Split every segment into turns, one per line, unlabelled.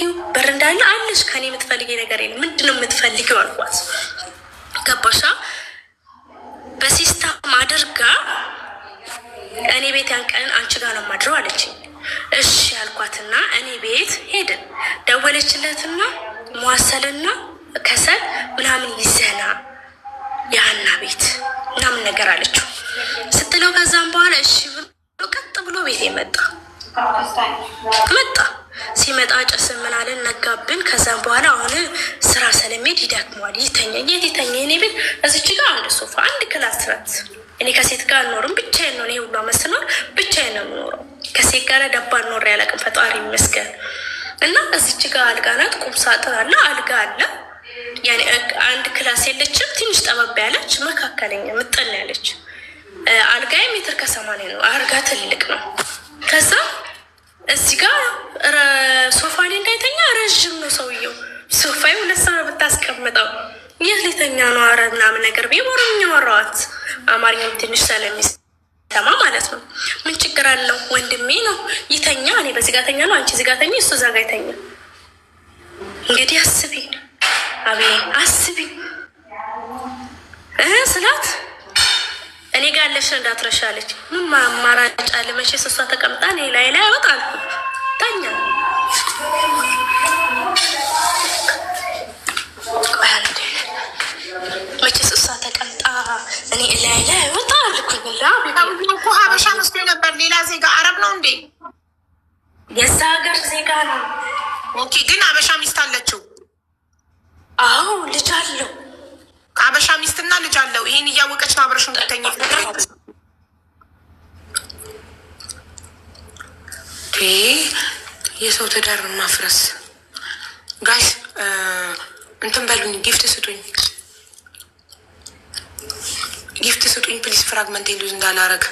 የምትፈልጊው? በር እንዳለ አለሽ። ከኔ የምትፈልጊ ነገር የለም። ምንድነው የምትፈልጊው አልኳት። ገባሻ? በሲስተም አድርጋ እኔ ቤት ያን ቀን አንቺ ጋር ነው ማድረው አለችኝ። እሺ ያልኳትና እኔ ቤት ሄድን። ደወለችለትና መዋሰልና ከሰል ምናምን ይዘና ያና ቤት ምናምን ነገር አለችው ስትለው ከዛም በኋላ እሺ ብሎ ቀጥ ብሎ ቤት መጣ። ሲመጣ ጨስ ምናልን ነጋብን። ከዛም በኋላ አሁን ስራ ስለሚሄድ ይደክመዋል፣ ይተኛ። የት ይተኛ? እኔ ቤት እዚች ጋር አንድ ሶፋ፣ አንድ ክላስ ናት። እኔ ከሴት ጋር አልኖርም፣ ብቻዬን ነው። ይሄ ሁሉ መስኖር ብቻዬን ነው የምኖረው። ከሴት ጋር ደባ ኖር ያላቅም፣ ፈጣሪ ይመስገን። እና እዚች ጋር አልጋ ናት፣ ቁም ሳጥን አለ፣ አልጋ አለ። ያኔ አንድ ክላስ የለችም፣ ትንሽ ጠበብ ያለች መካከለኛ ምጠን ያለች አልጋ ሜትር ከ80 ነው። አልጋ ትልቅ ነው። ከዛ እዚህ ጋር ሶፋ ላይ እንዳይተኛ ረዥም ነው ሰውየው። ሶፋ 2 ሰው ነው ብታስቀምጠው። የት ሊተኛ ነው? አረ ምናምን ነገር ቢሞርኛ ወራዋት አማርኛም ትንሽ ስለሚሰማ ማለት ነው። ምን ችግር አለው? ወንድሜ ነው ይተኛ። እኔ በዚህ ጋር ተኛ ነው፣ አንቺ እዚህ ጋር ተኛ፣ እሱ እዛ ጋር ይተኛ። እንግዲህ አስቢ፣ አቤ አስቢ ስላት እኔ ጋር ያለሽ እንዳትረሻለች። ምን ማማራጭ አለ? መቼስ እሷ ተቀምጣ እኔ ላይ ያወጣል። ተኛ መቼስ እሷ ተቀምጣ እኔ ላይ ያወጣል እኮ።
ሀበሻ መስሎ ነበር። ሌላ ዜጋ አረብ ነው እንዴ?
የዛ ሀገር ዜጋ ነው።
ኦኬ። ግን ሀበሻ ሚስት አለችው?
አዎ ልጅ አለው።
ሀበሻ ሚስትና ልጅ አለው። ይሄን እያወቀች ነው አብረሽ እንድትተኝ የሰው ትዳር ማፍረስ። ጋይስ እንትን በሉኝ፣ ጊፍት ስጡኝ፣ ጊፍት ስጡኝ ፕሊስ። ፍራግመንት ሉዝ እንዳላረግ።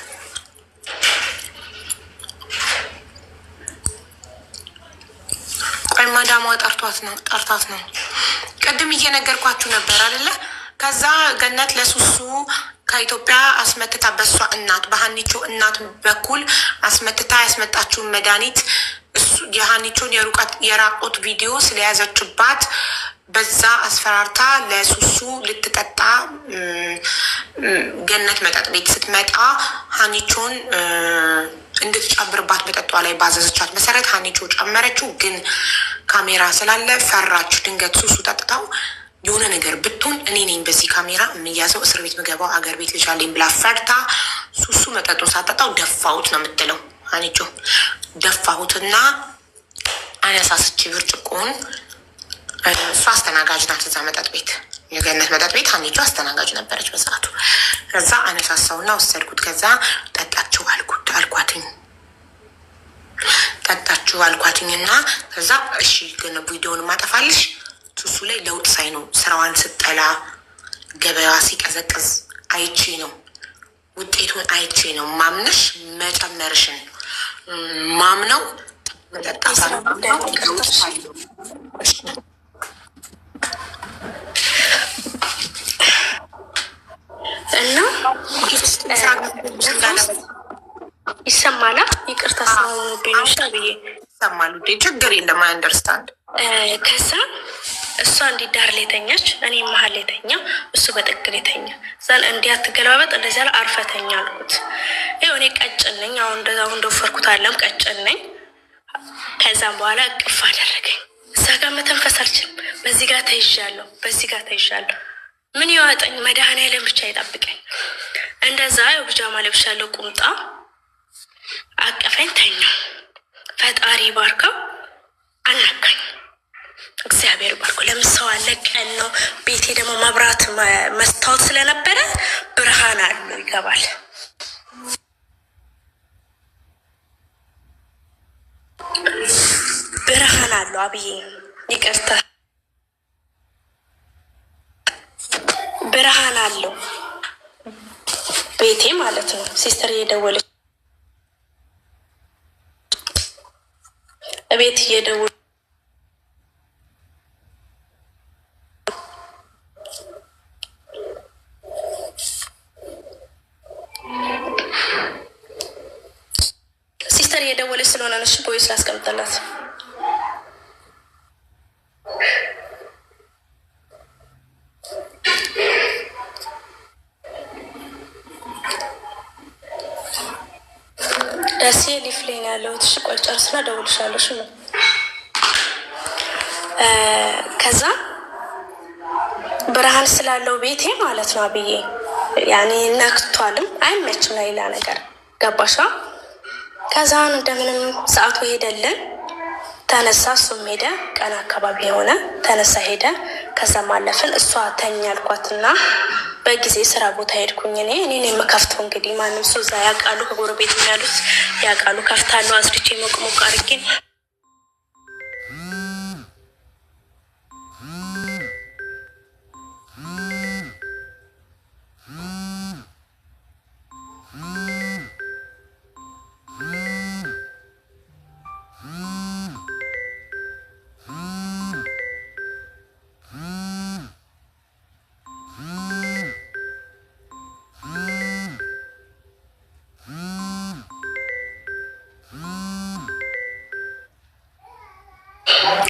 ቆይ ማዳሟ ጠርታት ነው። ቅድም እየነገርኳችሁ ነበር አይደለ? ከዛ ገነት ለሱሱ ከኢትዮጵያ አስመትታ በሷ እናት በሀኒቾ እናት በኩል አስመትታ ያስመጣችውን መድኃኒት የሀኒቾን የራቆት ቪዲዮ ስለያዘችባት በዛ አስፈራርታ ለሱሱ ልትጠጣ ገነት መጠጥ ቤት ስትመጣ ሀኒቾን እንድትጨምርባት መጠጧ ላይ ባዘዘቻት መሰረት ሀኒቾ ጨመረችው። ግን ካሜራ ስላለ ፈራች። ድንገት ሱሱ ጠጥታው የሆነ ነገር ብትሆን እኔ ነኝ በዚህ ካሜራ የምያዘው፣ እስር ቤት ምገባው፣ አገር ቤት ልጅ አለኝ ብላ ፈርታ ሱሱ መጠጡን ሳጠጣው ደፋሁት ነው የምትለው ሀኒቾ። ደፋሁትና አነሳስቼ ብርጭቆውን፣ እሷ አስተናጋጅ ናት እዛ መጠጥ ቤት፣ የገነት መጠጥ ቤት ሀኒቾ አስተናጋጅ ነበረች በሰዓቱ። ከዛ አነሳሳውና ወሰድኩት። ከዛ ጠጣችሁ አልኳትኝ ጠጣችሁ አልኳትኝና ከዛ እሺ ግን ቪዲዮውን ማጠፋልሽ ሱሱ ላይ ለውጥ ሳይ ነው ስራዋን ስጠላ ገበያ ሲቀዘቅዝ አይቼ ነው ውጤቱን አይቼ ነው ማምነሽ መጨመርሽን ማምነው መጠጣት
እና ይሰማላ። ይቅርታ ስለሆኑብኝ ብዬ
ይሰማሉ። ችግር የለም። አይ አንደርስታንድ።
ከዛ እሷ እንዲህ ዳር ላይ ተኛች፣ እኔ መሀል ላይ ተኛ፣ እሱ በጥግ ላይ ተኛ። እዛን እንዲህ አትገለባበጥ እንደዚያ አርፈተኛ አልኩት። ይኸው እኔ ቀጭን ነኝ፣ አሁን እንደወፈርኩት አለም ቀጭን ነኝ። ከዛም በኋላ እቅፍ አደረገኝ። እዛ ጋር መተንፈስ አልችልም። በዚህ ጋር ተይዣለሁ፣ በዚህ ጋር ተይዣለሁ። ምን ይዋጠኝ? መድኃኒዓለም ብቻ ይጠብቀኝ። እንደዛ ያው ቢጃማ ለብሻለሁ፣ ቁምጣ አቀፈኝ፣ ተኛ። ፈጣሪ ባርከው አልነካኝ። እግዚአብሔር ባርኮ ለምሰው አለ። ቀን ነው። ቤቴ ደግሞ መብራት መስታወት ስለነበረ ብርሃን አለው ይገባል። ብርሃን አለው። አብዬ ይቅርታ፣ ብርሃን አለው ቤቴ ማለት ነው። ሲስተር እየደወለች ቤት እየደወለች ስለሆነ ነሽ ቦይስ ላስቀምጥላት። ደሴ ሊፍ ላይ ነው ያለሁት። እሺ ቆይ ጨርስና እደውልልሻለሁ። እሺ ነው ከዛ ብርሃን ስላለው ቤቴ ማለት ነው አብዬ ያኔ ነክቷልም አይመችም ለሌላ ነገር ገባሻ? ከዛን እንደምንም ሰዓቱ ሄደልን ተነሳ፣ እሱም ሄደ። ቀን አካባቢ የሆነ ተነሳ ሄደ። ከዛም አለፍን። እሷ ተኛ አልኳትና በጊዜ ስራ ቦታ ሄድኩኝ። እኔ የምከፍተው እንግዲህ ማንም ሰው እዛ ያውቃሉ፣ ከጎረቤት ያሉት ያውቃሉ። ከፍታለሁ አዝርቼ ሞቅ ሞቅ አድርጌ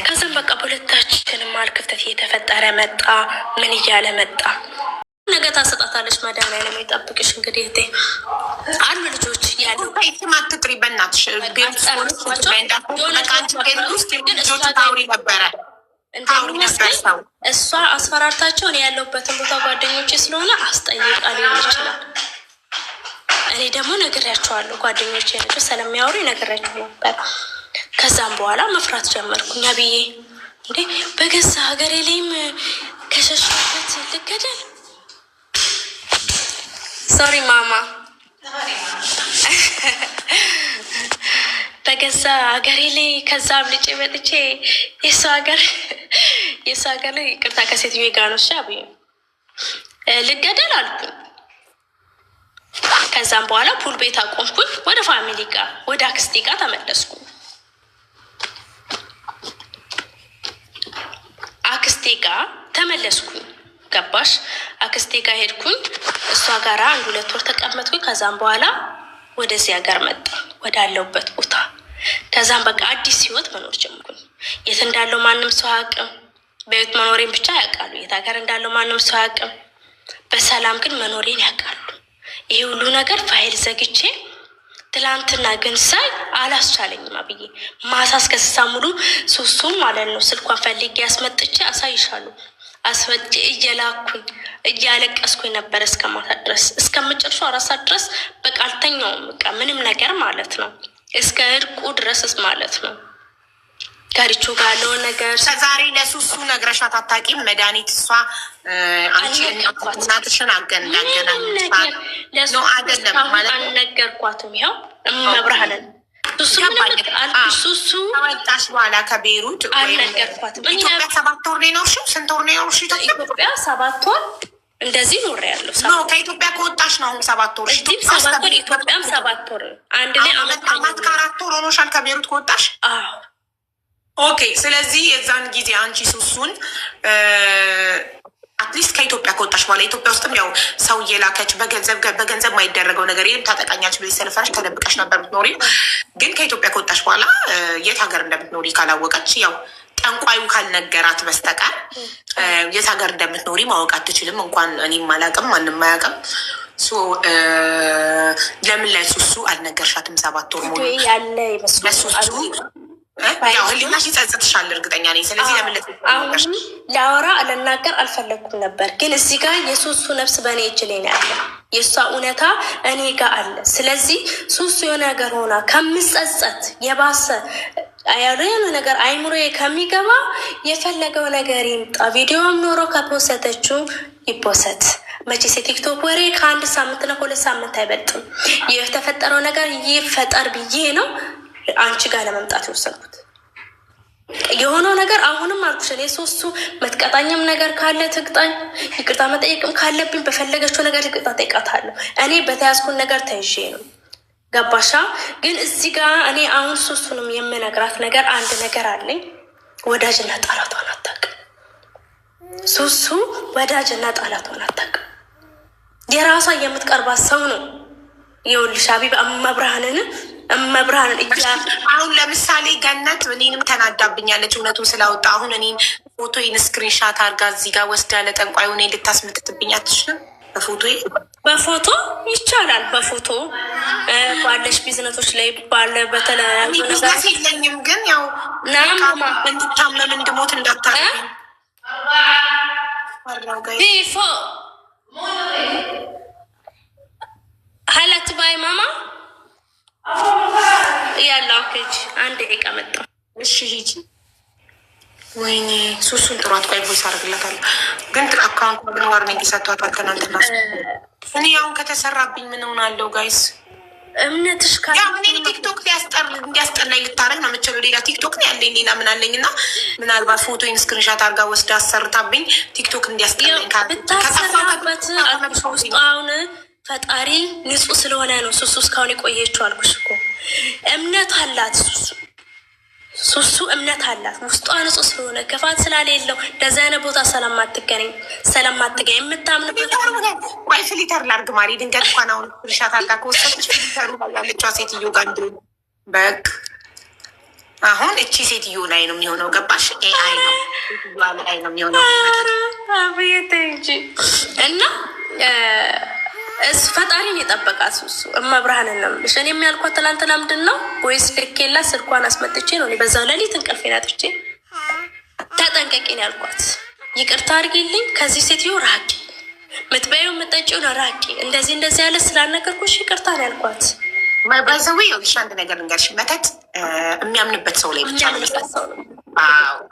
ከዛም በቃ በሁለታችንም መሀል ክፍተት እየተፈጠረ መጣ። ምን እያለ መጣ። ነገ ታሰጣታለች። መድኃኒዓለም የሚጠብቅሽ። እንግዲህ እህቴ አሉ ልጆች ያሉ
አትጥሪ በእናትሽ
እሷ አስፈራርታቸው እኔ ያለሁበትን ቦታ ጓደኞቼ ስለሆነ አስጠይቃ ሊሆን ይችላል። እኔ ደግሞ ነግሬያቸዋለሁ። ጓደኞቼ ናቸው ስለሚያወሩ ነግሬያቸው ነበር። ከዛም በኋላ መፍራት ጀመርኩኝ። ብዬ እንዴ በገዛ ሀገሬ ላይም ከሸሽበት ልገደል። ሶሪ ማማ በገዛ ሀገሬ ላይ ከዛ አብልጬ መጥቼ የእሱ ሀገር ላይ ይቅርታ ከሴትዮ ጋር ነው ብዬ ልገደል አልኩኝ። ከዛም በኋላ ፑል ቤት አቆምኩኝ። ወደ ፋሚሊ ጋር ወደ አክስቴ ጋር ተመለስኩ። አክስቴ ጋር ተመለስኩኝ። ገባሽ? አክስቴ ጋር ሄድኩኝ። እሷ ጋር 1-2 ወር ተቀመጥኩኝ። ከዛም በኋላ ወደዚህ ሀገር መጣ ወዳለውበት ቦታ። ከዛም በቃ አዲስ ህይወት መኖር ጀመርኩኝ። የት እንዳለው ማንም ሰው አያውቅም። በህይወት መኖሬን ብቻ ያውቃሉ። የት ሀገር እንዳለው ማንም ሰው አያውቅም። በሰላም ግን መኖሬን ያውቃሉ። ይሄ ሁሉ ነገር ፋይል ዘግቼ ትላንትና ግን ሳይ አላስቻለኝም። አብዬ ማታ እስከ 6 ሙሉ ሱሱም ማለት ነው ስልኳን ፈልጌ አስመጥቼ አሳይሻለሁ። አስመጥቼ እየላኩኝ እያለቀስኩኝ ነበር እስከ ማታ ድረስ እስከምጨርሱ 4 ሰዓት ድረስ በቃ አልተኛውም። በቃ ምንም ነገር ማለት ነው እስከ እርቁ ድረስ ማለት ነው። ጋሪቾ ጋር ያለውን ነገር
ከዛሬ ለሱሱ ነግረሻት አታውቂም? መድኃኒት እሷ አንቺ እናትሽን አገናኝታል ነው አይደለም ማለት
አልነገርኳትም። ይኸው መብርሃንን ሱሱ
ከወጣሽ በኋላ ከቤሩት
አልነገርኳትም።
ኢትዮጵያ 7 ወር ነው የኖርሽው? ስንት ወር ነው የኖርሽው
ኢትዮጵያ? 7 ወር እንደዚህ ኖር ያለው
ከኢትዮጵያ ከወጣሽ ነው አሁን 7 ወር።
ኢትዮጵያም 7 ወር አንድ ላይ
አመት ከ4 ወር ሆኖሻል ከቤሩት ከወጣሽ? ኦኬ። ስለዚህ የዛን ጊዜ አንቺ ሱሱን አትሊስት ከኢትዮጵያ ከወጣሽ በኋላ ኢትዮጵያ ውስጥም ያው ሰው እየላከች በገንዘብ ማይደረገው ነገር ይህም ታጠቃኛች ብለሽ ስለፈራሽ ተደብቀሽ ነበር ምትኖሪ። ግን ከኢትዮጵያ ከወጣሽ በኋላ የት ሀገር እንደምትኖሪ ካላወቀች ያው ጠንቋዩ ካልነገራት በስተቀር የት ሀገር እንደምትኖሪ ማወቅ አትችልም። እንኳን እኔም አላውቅም ማንም አያውቅም። ለምን ለሱሱ አልነገርሻትም? 7 ወር ሙሉ
ያለ ይመስላል
ያው ህሊናሽ ይጸጽትሻል እርግጠኛ ነኝ። ስለዚህ
አሁን ላወራ ልናገር አልፈለግኩም ነበር፣ ግን እዚህ ጋር የሱሱ ነፍስ በእኔ እጅ ላይ ነው ያለ። የእሷ እውነታ እኔ ጋር አለ። ስለዚህ ሱሱ የሆነ ነገር ሆና ከምጸጸት የባሰ ያልሆነ ነገር አይምሮዬ ከሚገባ የፈለገው ነገር ይምጣ። ቪዲዮም ኖሮ ከፖሰተችው ይፖሰት። መቼስ የቲክቶክ ወሬ ከ1 ሳምንት ነው 2 ሳምንት አይበልጥም። የተፈጠረው ነገር ይፈጠር ብዬ ነው አንቺ ጋር ለመምጣት የወሰንኩት። የሆነው ነገር አሁንም አልኩሽ። እኔ ሱሱ መትቀጣኝም ነገር ካለ ትቅጣኝ፣ ይቅርታ መጠየቅም ካለብኝ በፈለገችው ነገር ይቅርታ ጠይቃታለሁ። እኔ በተያዝኩን ነገር ተይዤ ነው። ገባሻ? ግን እዚህ ጋር እኔ አሁን ሱሱንም የምነግራት ነገር አንድ ነገር አለኝ። ወዳጅና ጠላቷን አታውቅም። ሱሱ ወዳጅና ጠላቷን አታውቅም። የራሷ የምትቀርባት ሰው ነው። ይኸውልሽ ሀቢብ መብርሃንን አሁን
ለምሳሌ ገነት እኔንም ተናዳብኛለች እውነቱን ስላወጣ። አሁን እኔን ፎቶዬን ስክሪንሻት አድርጋ እዚህ ጋር ወስዳ ለጠንቋዩ እኔ ልታስመትትብኝ አትችልም?
በፎቶ ይቻላል። በፎቶ ባለሽ ቢዝነቶች ላይ ባለ በተለያዩ
ቢዝነስ የለኝም፣ ግን ያው እንድታመም እንድሞት እንዳታረግ ሀላት ባይ ማማ ያለው ኬጅ አንድ ደቂቃ መጣ። እሺ ሂጂ። ወይኔ ሱሱን ጥሯት። ቆይ ቦይስ አደርግላታለሁ። ግን አካውንት ግን ዋርኒንግ ሰጥቷታል ትናንትና። እኔ አሁን ከተሰራብኝ ምን ሆናለሁ ጋይስ? እምነትሽ ቲክቶክ እንዲያስጠላኝ ልታረግ ነው የምችለው። ሌላ ቲክቶክ ነው ያለኝ፣ ሌላ ምን አለኝ? እና ምናልባት ፎቶን ስክሪንሻት አርጋ ወስዳ አሰርታብኝ ቲክቶክ እንዲያስጠላኝ
ብታሰራበት አልኩሽ። ውስጡ አሁን ፈጣሪ ንጹህ ስለሆነ ነው ሱሱ እስካሁን የቆየችው አልኩሽ እኮ። እምነት አላት ሱሱ እምነት አላት። ውስጧ ንጹህ ስለሆነ ክፋት ስላሌለው እንደዚ አይነት ቦታ ሰላማትገኝ የምታምንበት
ወይ ፍሊተር ላርግ ማሪ ድንገት እንኳን አሁን ፍርሻት አርጋ ከወሰች ፍሊተሩ ያለችዋ ሴትዮ ጋር እንድ በቅ አሁን እቺ ሴትዮ ላይ ነው የሚሆነው። ገባሽ? ኤአይ ነው ላይ ነው የሚሆነው
አብየተ እንጂ እና ፈጣሪን የጠበቃት ሱሱ እመብርሃን ነው የምልሽ። እኔ የሚያልኳት ትላንትና ምንድን ነው ወይስ ልኬላ ስልኳን አስመጥቼ ነው በዛ ሌሊት እንቅልፌን አጥቼ ተጠንቀቂን ያልኳት። ይቅርታ አድርጊልኝ፣ ከዚህ ሴትዮ ራቂ፣ ምትበይው የምጠጪው ነው ራቂ፣ እንደዚህ ያለ ስላልነገርኩሽ ይቅርታ ነው ያልኳት። ባይዘዌ ይኸውልሽ አንድ ነገር ልንገርሽ፣ መተት የሚያምንበት ሰው ላይ ብቻ ነው።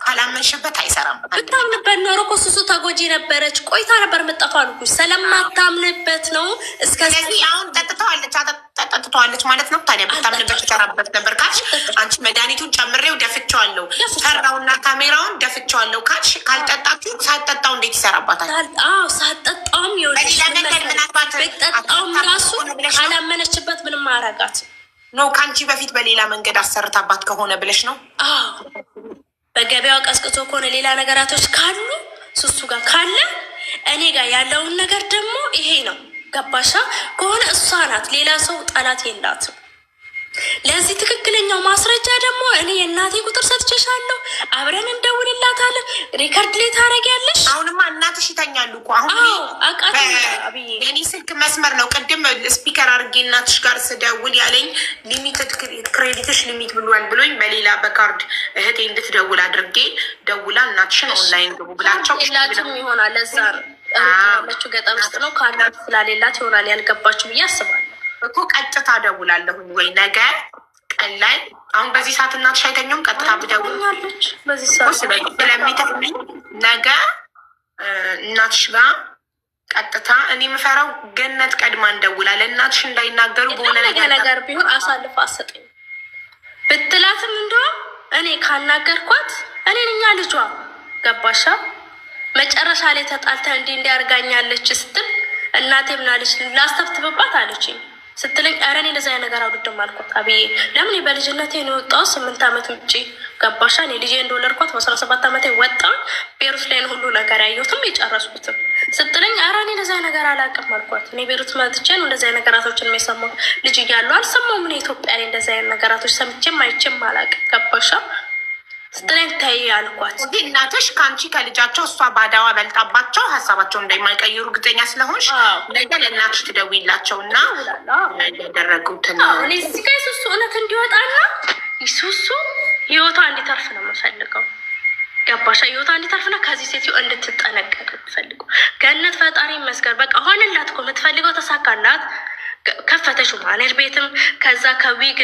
ካላመንሽበት አይሰራም። ብታምንበት ኖሮ እኮ ሱሱ ተጎጂ ነበረች፣ ቆይታ ነበር የምጠፋው አልኩሽ። ስለማታምንበት ነው። እስከዚህ አሁን ጠጥተዋለች ማለት ነው። ታዲያ ብታምንበት ይሰራበት ነበር ካልሽ፣ አንቺ መድኃኒቱን ጨምሬው ደፍቼዋለሁ፣ ሰራውና ካሜራውን ደፍቼዋለሁ ካልሽ፣ ካልጠጣችሁ ሳትጠጣው እንዴት ይሰራባታል? ሳትጠጣውም ብጠጣውም ራሱ ካላመነችበት ምንም አያረጋት ነው። ከአንቺ በፊት በሌላ መንገድ አሰርታባት ከሆነ ብለሽ ነው። በገበያው ቀስቅቶ ከሆነ ሌላ ነገራቶች ካሉ ሱሱ ጋር ካለ እኔ ጋር ያለውን ነገር ደግሞ ይሄ ነው። ገባሻ? ከሆነ እሷ ናት፣ ሌላ ሰው ጠላት የላትም። ለዚህ ትክክለኛው ማስረጃ ደግሞ እኔ የእናቴ ቁጥር ሰጥቼሻለሁ፣ አብረን እንደውልላታለን። ሪከርድ ላይ ታረጊያለሽ። አሁንማ እናትሽ ይተኛሉ እኮ አሁን የኔ ስልክ መስመር ነው። ቅድም ስፒከር አድርጌ እናትሽ ጋር ስደውል ያለኝ ሊሚትድ ክሬዲትሽ ሊሚት ብሏል ብሎኝ በሌላ በካርድ እህቴ እንድትደውል አድርጌ ደውላ እናትሽን ኦንላይን ግቡ ብላቸው ላትም ይሆናል። ለዛ ያለችው ገጠር ውስጥ ነው። ከአናት ስላሌላት ይሆናል ያልገባችሁ ብዬ አስባለሁ እኮ። ቀጥታ ደውላለሁኝ ወይ ነገ ቀን ላይ። አሁን በዚህ ሰዓት እናትሽ አይተኛም። ቀጥታ ብደውላለች በዚህ ሰዓት ስለሚተኝ ነገ እናትሽ ጋር ቀጥታ። እኔ የምፈራው ገነት ቀድማ እንደውላለን እናትሽ እንዳይናገሩ በሆነ ነገር ቢሆን አሳልፎ አሰጠኝ ብትላትም እንደውም እኔ ካናገርኳት እኔን እኛ ልጇ ገባሻ? መጨረሻ ላይ ተጣልታ እንዲያርጋኛለች ስትል እናቴ ምናለች ላስተብትብባት አለችኝ ስትለኝ ኧረ እኔ ለዛ ነገር አውድድም አልኳት። አብዬ ለምን በልጅነቴ ነው የወጣው 8 ዓመት ውጭ ገባሻ? እኔ ልጄ እንደወለድኳት 17 ዓመቴ ወጣ። ቤሩት ላይ ነው ሁሉ ነገር ያየሁትም የጨረስኩትም ስትለኝ ኧረ እኔ ለዛ ነገር አላውቅም አልኳት። እኔ ቤሩት መጥቼ ነው እንደዚ ነገራቶችን የሰማሁ። ልጅ እያለሁ አልሰማሁም። እኔ ኢትዮጵያ ላይ እንደዚ ነገራቶች ሰምቼም አይቼም አላውቅም ገባሻ? ስትለኝ ተይ አልኳት። እናትሽ ከአንቺ ከልጃቸው እሷ ባዳዋ በልጣባቸው ሀሳባቸው እንደማይቀይሩ እርግጠኛ ስለሆንሽ ነገ ለእናትሽ ትደውይላቸው እና ያደረጉትን እዚህ ጋ ሱሱ እውነት እንዲወጣና ሱሱ ህይወቷ እንዲተርፍ ነው የምፈልገው ገባሻ? ህይወቷ እንዲተርፍና ከዚህ ሴትዮ እንድትጠነቀቅ የምፈልገው። ገነት ፈጣሪ ይመስገን በቃ ሆንላት እኮ የምትፈልገው ተሳካላት። ከፈተሽ ማኔር ቤትም ከዛ ከዊግ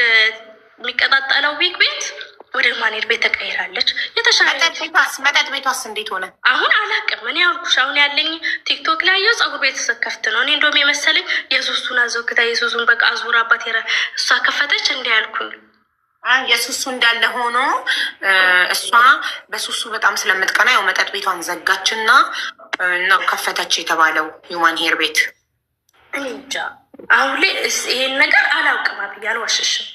የሚቀጣጠለው ዊግ ቤት ወደ ማኔር ቤት ተቀይራለች። መጠጥ ቤቷስ እንዴት ሆነ? አሁን አላውቅም። እኔ አልኩሽ አሁን ያለኝ ቲክቶክ ላይ ያየው ፀጉር ቤት ከፍት ነው። እኔ እንደውም የመሰለኝ የሱሱን አዘውግታ የሱሱን በቃ አዙራ አባት እሷ ከፈተች እንዲህ ያልኩኝ። የሱሱ እንዳለ ሆኖ እሷ በሱሱ በጣም ስለምትቀና ያው መጠጥ ቤቷን ዘጋችና ነው ከፈተች የተባለው ሂውማን ሄር ቤት። እንጃ አሁን ላይ ይሄን ነገር አላውቅም ብዬ አልዋሽሽም።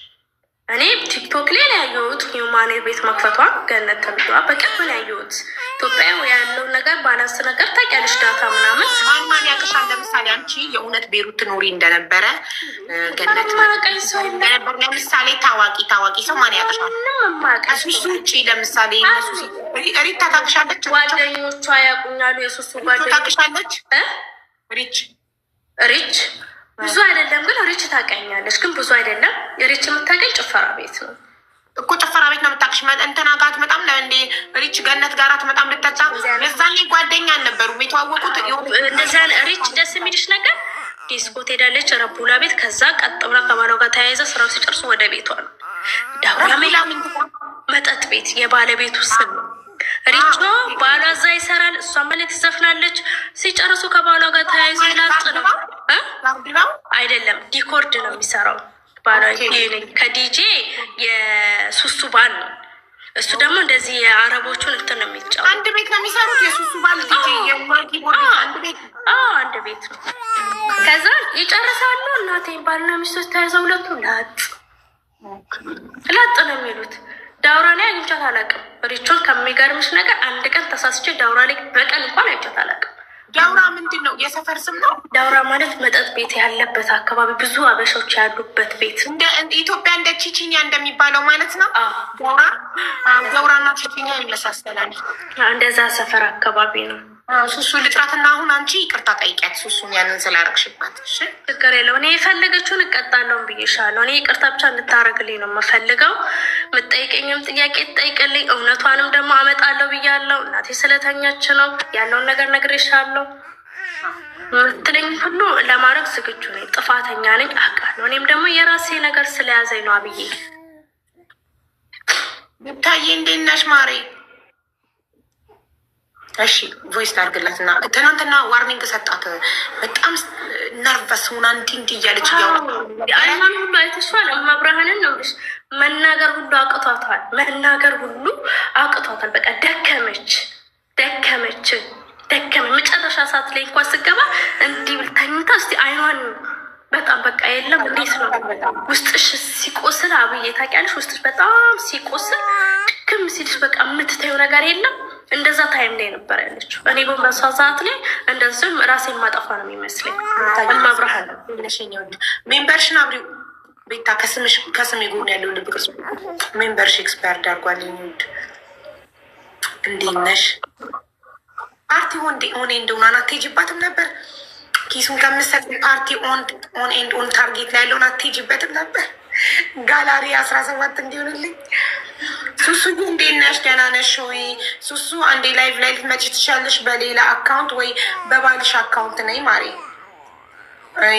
እኔ ቲክቶክ ላይ ያየሁት ሂውማን ቤት መክፈቷን ገነት ተብሏ በቅርብ ነው ያየሁት። ኢትዮጵያ ያለውን ነገር ባላንስ ነገር ታውቂያለሽ፣ ዳታ ምናምን
ማን ያውቅሻል? ለምሳሌ አንቺ የእውነት ቤሩት ትኖሪ እንደነበረ ገነት
ማቀኝ ሰው
እንደነበር ለምሳሌ ታዋቂ ሰው ማን ያውቅሻል? ከሱሱ ውጭ ለምሳሌ ሪታ ታውቅሻለች?
ጓደኞቿ ያውቁኛሉ። የሱሱ ጓደኞች
ታውቅሻለች? ሪች
ብዙ አይደለም ግን ሪች ታውቀኛለች፣ ግን ብዙ አይደለም። የሪች የምታውቀኝ ጭፈራ ቤት ነው
እኮ ጭፈራ ቤት ነው የምታውቅሽ። እንትና ጋር አትመጣም ለእንዴ? ሪች ገነት ጋር አትመጣም ልጠጣ? የዛኔ ጓደኛ አልነበሩም የተዋወቁት?
እንደዚያ ሪች ደስ የሚልሽ ነገር ዲስኮ ትሄዳለች፣ ረቡላ ቤት። ከዛ ቀጥ ብላ ከባሏ ጋር ተያይዘ ስራው ሲጨርሱ ወደ ቤቷ ነው። ዳውላ መጠጥ ቤት የባለቤቱ ስም ነው። ሪቿ ባሏ እዛ ይሰራል፣ እሷ ማለት ትዘፍናለች። ሲጨርሱ ከባሏ ጋር ተያይዞ ላጥ ነው አይደለም፣ ዲኮርድ ነው የሚሰራው ባሏ። ከዲጄ የሱሱ ባል ነው እሱ። ደግሞ እንደዚህ የአረቦቹን እንትን ነው የሚጫወት።
አንድ ቤት ነው የሚሰሩት የሱሱ ባል ዲጄ
አንድ ቤት ነው። ከዛ ይጨርሳሉ። እናቴን ባልና ሚስቶች ተያይዘው ሁለቱ ላጥ ነው የሚሉት። ዳውራ ላይ አግኝቻት አላውቅም። ሪቾን ከሚገርምሽ ነገር አንድ ቀን ተሳስቼ ዳውራ ላይ በቀን እንኳን አግኝቻት አላውቅም።
ዳውራ ምንድን ነው? የሰፈር ስም ነው?
ዳውራ ማለት መጠጥ ቤት ያለበት አካባቢ፣ ብዙ አበሾች ያሉበት ቤት።
ኢትዮጵያ እንደ ቺቺኒያ እንደሚባለው ማለት ነው። ዳውራና ቺቺኒያ ይመሳሰላል።
እንደዛ ሰፈር አካባቢ ነው።
ሱሱ ልጥራትና አሁን አንቺ ይቅርታ ጠይቂያት ሱሱን ያንን ስላረግሽባት።
ችግር የለው። እኔ የፈለገችውን እቀጣለሁ ብዬሻለሁ። እኔ ይቅርታ ብቻ እንድታረግልኝ ነው የምፈልገው። የምጠይቀኝም ጥያቄ ትጠይቅልኝ፣ እውነቷንም ደግሞ አመጣለሁ ብያለሁ። እናቴ ስለተኛች ነው ያለውን ነገር ነግሬሻለሁ። ምትለኝ ሁሉ ለማድረግ ዝግጁ ነኝ። ጥፋተኛ ነኝ አውቃለሁ። እኔም ደግሞ የራሴ ነገር ስለያዘኝ ነው። አብዬ
ብታዬ እንዴት ነሽ ማሬ? እሺ ቮይስ ላድርግላት እና ትናንትና ዋርኒንግ ሰጣት። በጣም ነርቨስ ሆና እንዲህ እያለች
አይማን ሁሉ አይተሽዋል። መብርሃንን ነው መናገር ሁሉ አቅቷታል። በቃ ደከመች። መጨረሻ ሰዓት ላይ እንኳን ስገባ እንዲህ ብልተኝታ እስቲ አይኗን በጣም በቃ የለም። እንዴት ነው ውስጥሽ ሲቆስል አብዬ ታውቂያለሽ? ውስጥሽ በጣም ሲቆስል ድክም ሲልሽ በቃ የምትታየው ነገር የለም። እንደዛ ታይም ላይ ነበር ያለችው። እኔ ግን በሷ ሰዓት ላይ እንደዚህም ራሴን ማጠፋ ነው የሚመስለኝ። እማብርሃን
ሜምበርሽን አብሪው ቤታ ከስሜ ጎን ያለው ልብ ቅርጽ ሜምበርሽ ኤክስፓየርድ አድርጓል። እንዴት ነሽ? ፓርቲ ሆኔ እንደሆነ አትሄጂባትም ነበር? ኪሱን ከምሰጥ ፓርቲ ኦን ኤንድ ኦን ታርጌት ላይ ያለውን አትሄጂበትም ነበር? ጋላሪ 17 እንዲሆንልኝ። ሱሱ እንዴት ነሽ? ደህና ነሽ ወይ? ሱሱ አንዴ ላይቭ ላይ ልትመጪ ትችያለሽ፣ በሌላ አካውንት ወይ በባልሽ አካውንት ነይ ማሬ።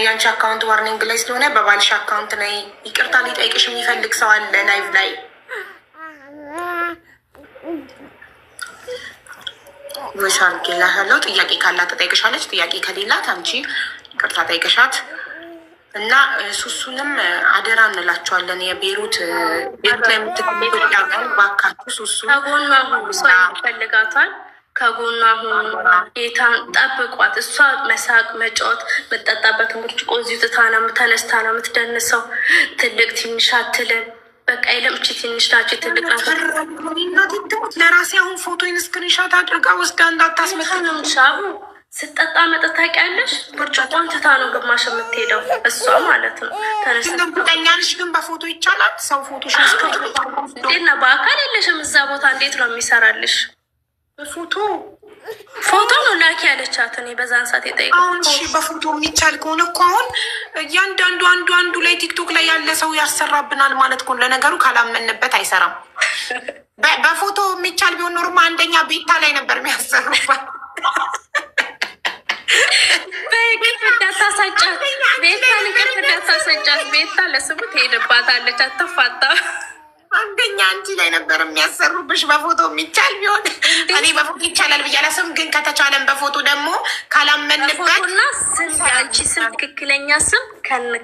ያንቺ አካውንት ዋርኒንግ ላይ ስለሆነ በባልሽ አካውንት ነይ። ይቅርታ ሊጠይቅሽ የሚፈልግ ሰው አለ ላይቭ ላይ። ወይስ አድርጌላታለሁ። ጥያቄ ካላት ትጠይቅሻለች። ጥያቄ ከሌላት አንቺ ይቅርታ ጠይቅሻት እና ሱሱንም አደራ እንላቸዋለን። የቤሩት ላይ የምትገኝ ባካችሁ ሱሱ
ከጎኗ ሁኑ። ሰው ይፈልጋታል። ከጎኗ ሁኑ። ጌታን ጠብቋት። እሷ መሳቅ መጫወት የምትጠጣበትን ብርጭቆ እዚሁ ትታ ነው ተነስታ ነው የምትደንሰው። ትልቅ ትንሽ አትልም። በቃ የለምቺ ትንሽ ናቸው ትልቅ
ለራሴ አሁን ፎቶን ስክሪንሻት አድርጋ ወስዳ እንዳታስመታ
ነው ሻቡ ስጠጣ መጠጥ ታውቂያለሽ። ብርጭቆን ትታ ነው ግማሽ የምትሄደው እሷ ማለት ነው።
ተነስተኛልሽ ግን በፎቶ ይቻላል። ሰው ፎቶ
ና በአካል የለሽም እዛ ቦታ እንዴት ነው የሚሰራልሽ? ፎቶ ነው ላኪ ያለቻት። እኔ በዛን ሰዓት የጠየቁ
አሁን እሺ፣ በፎቶ የሚቻል ከሆነ እኮ አሁን እያንዳንዱ አንዱ ላይ ቲክቶክ ላይ ያለ ሰው ያሰራብናል ማለት ከሆነ ለነገሩ ካላመንበት አይሰራም። በፎቶ የሚቻል ቢሆን ኖርማ አንደኛ ቤታ ላይ ነበር የሚያሰሩባት።
እንዳታሳጫት ቤታ ንቅር እንዳታሳጫት። ቤታ ለስሙ ትሄድባታለች፣ አትፋታ።
አንደኛ አንቺ ላይ ነበር የሚያሰሩብሽ በፎቶ የሚቻል ቢሆን። እኔ በፎቶ ይቻላል ብዬ አላስብም፣ ግን ከተቻለን በፎቶ ደግሞ ካላመንበት
እና ስም የአንቺ ስም ትክክለኛ ስም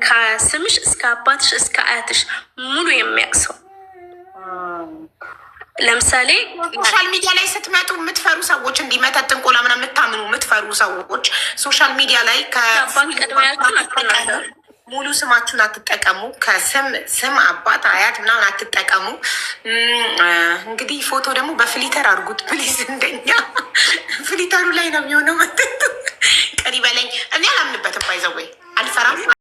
ከስምሽ እስከ አባትሽ እስከ አያትሽ ሙሉ የሚያቅሰው። ለምሳሌ
ሶሻል ሚዲያ ላይ ስትመጡ የምትፈሩ ሰዎች እንዲመጠጥ እንቆላ ምናምን የምታምኑ የምትፈሩ ሰዎች ሶሻል ሚዲያ ላይ ሙሉ ስማችሁን አትጠቀሙ። ከስም አባት አያት ምናምን አትጠቀሙ። እንግዲህ ፎቶ ደግሞ በፍሊተር አድርጉት ፕሊዝ። እንደኛ ፍሊተሩ ላይ ነው የሚሆነው። ቀሪ በለኝ እኔ አላምንበትም። ባይዘወይ አልፈራም።